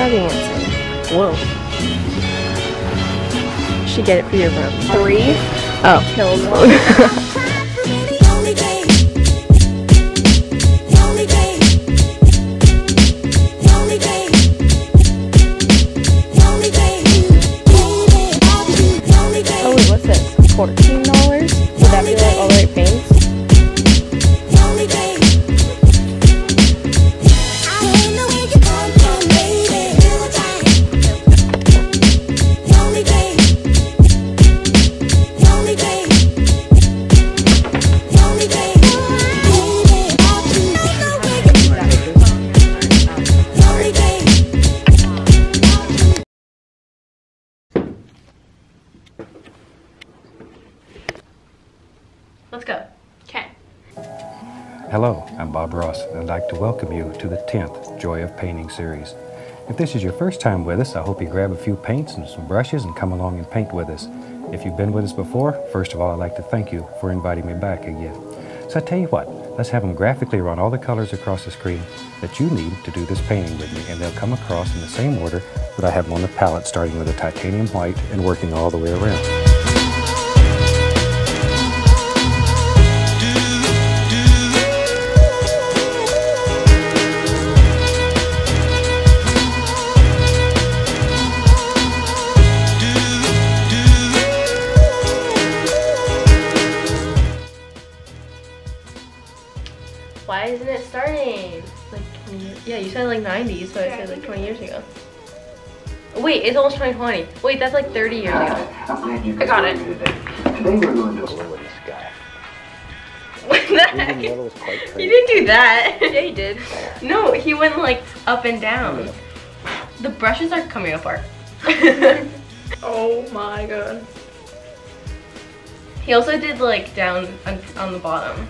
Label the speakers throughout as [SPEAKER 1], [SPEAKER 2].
[SPEAKER 1] starting with some. Whoa. You should get it for your room. 3? Oh. Kills one. $14? Would that be like all the right paints? Let's go. Okay.
[SPEAKER 2] Hello, I'm Bob Ross, and I'd like to welcome you to the 10th Joy of Painting series. If this is your first time with us, I hope you grab a few paints and some brushes and come along and paint with us. If you've been with us before, first of all, I'd like to thank you for inviting me back again. So I tell you what, let's have them graphically run all the colors across the screen that you need to do this painting with me, and they'll come across in the same order that I have them on the palette, starting with a titanium white and working all the way around.
[SPEAKER 1] Why isn't it starting? Like 20 years. Yeah, you said like 90s, so I said like 20 years ago. Wait, it's almost 2020. Wait, that's like 30 years ago. I got it.
[SPEAKER 3] Today we're going to lower the sky.
[SPEAKER 1] What the heck? He didn't do that. Yeah, he did. No, he went like up and down. The brushes are coming apart. Oh my god. He also did like down on the bottom.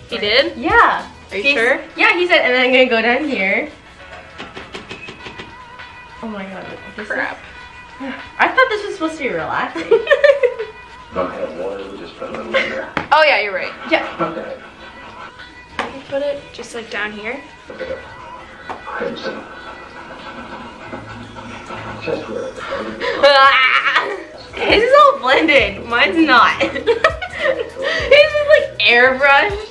[SPEAKER 1] He did? Yeah.
[SPEAKER 4] Are you sure?
[SPEAKER 1] Yeah, he said, and then I'm gonna go down here. Oh my god.
[SPEAKER 4] Crap.
[SPEAKER 1] I thought this was supposed to be relaxing.
[SPEAKER 3] Don't have water, just put a little in there.
[SPEAKER 4] Oh yeah, you're right.
[SPEAKER 1] Yeah.
[SPEAKER 3] Okay.
[SPEAKER 4] I can put it just like down here.
[SPEAKER 3] Okay. Crimson. Just where
[SPEAKER 1] His is all blended. Mine's not. His is like airbrushed.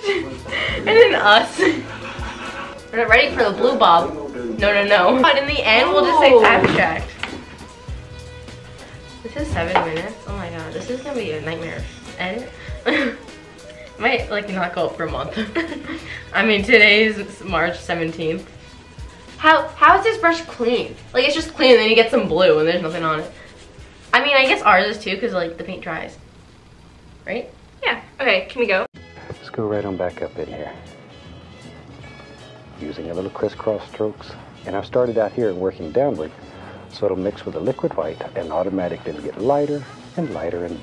[SPEAKER 1] And then us. We're not ready for the blue bob. No. But in the end, we'll just say abstract. This is 7 minutes. Oh my god, this is gonna be a nightmare edit. Might like not go up for a month. I mean, today is March 17th. How is this brush clean? Like it's just clean and then you get some blue and there's nothing on it. I mean, I guess ours is too because like the paint dries. Right?
[SPEAKER 4] Yeah. Okay, can we go?
[SPEAKER 2] Let's go right on back up in here. Using a little crisscross strokes. And I've started out here and working downward, so it'll mix with the liquid white and automatically it'll get lighter and lighter and...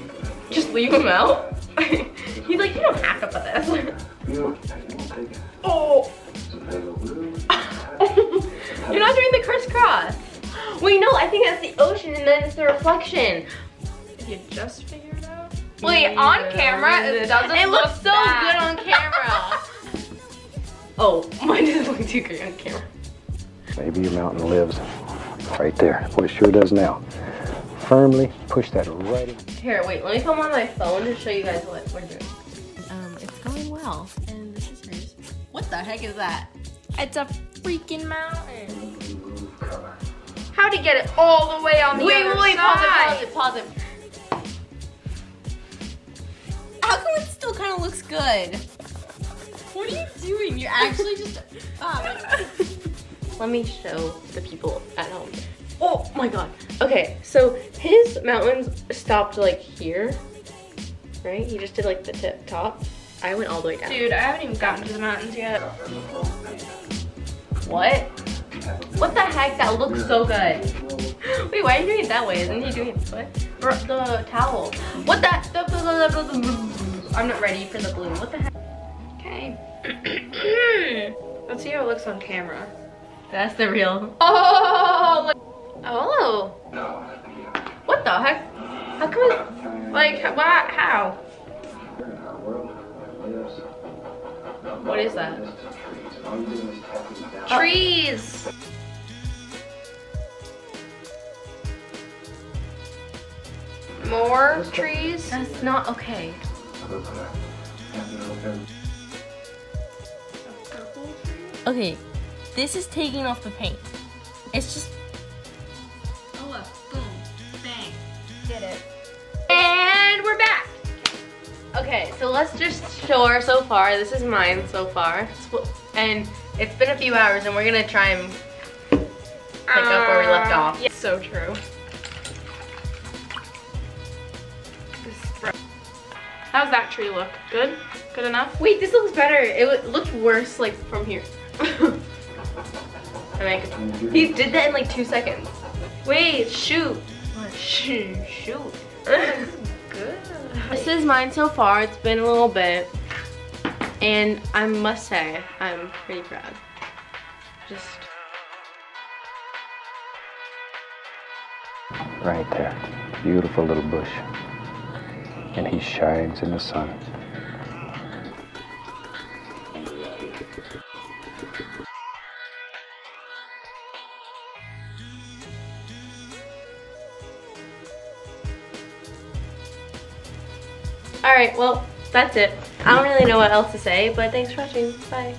[SPEAKER 1] Just leave him out? He's like, you don't have to put this. Oh! You're not doing the crisscross. Wait, no, I think that's the ocean and then it's the reflection.
[SPEAKER 4] You just figured it out?
[SPEAKER 1] Wait,
[SPEAKER 4] on camera, it doesn't
[SPEAKER 1] It looks
[SPEAKER 4] look
[SPEAKER 1] so good on camera. Oh, mine doesn't look too great on camera.
[SPEAKER 2] Maybe your mountain lives right there. Well, it sure does now. Firmly push that right in.
[SPEAKER 1] Here, wait, let me film on my phone to show you guys what we're doing. It's going well. And this is hers. What the heck is that?
[SPEAKER 4] It's a freaking mountain. How'd he get it all the way on the other side?
[SPEAKER 1] Pause it. How come it still kind of looks good? What are you doing? You're actually just... Let me show the people at home. Oh my god. Okay, so his mountains stopped like here, right? He just did like the top. I went all the way down.
[SPEAKER 4] Dude, I haven't even gotten to the mountains yet.
[SPEAKER 1] What? What the heck? That looks so good. Wait, why are you doing it that way? Isn't he doing it this way? Or the towel. What the? I'm not ready for the blue. What the heck?
[SPEAKER 4] Okay. Let's see how it looks on camera.
[SPEAKER 1] That's the real.
[SPEAKER 4] Oh! Oh!
[SPEAKER 1] What the heck? How come it?
[SPEAKER 4] Like, what? How?
[SPEAKER 1] What is that?
[SPEAKER 4] Trees! more trees.
[SPEAKER 1] That's not okay. Okay, this is taking off the paint. It's just.
[SPEAKER 4] Oh, look. Boom. Bang. Did it. And we're back.
[SPEAKER 1] Okay, so let's just show her so far. This is mine so far. And it's been a few hours and we're gonna try and pick up where we left off.
[SPEAKER 4] Yeah, so true. How's that tree look? Good? Good enough?
[SPEAKER 1] Wait, this looks better. It looks worse like from here. He did that in like 2 seconds. Wait, shoot. Shoot. Good. This is mine so far. It's been a little bit. And I must say, I'm pretty proud. Just.
[SPEAKER 2] Right there. Beautiful little bush. And he shines in the sun.
[SPEAKER 1] Alright, well, that's it. I don't really know what else to say, but thanks for watching. Bye.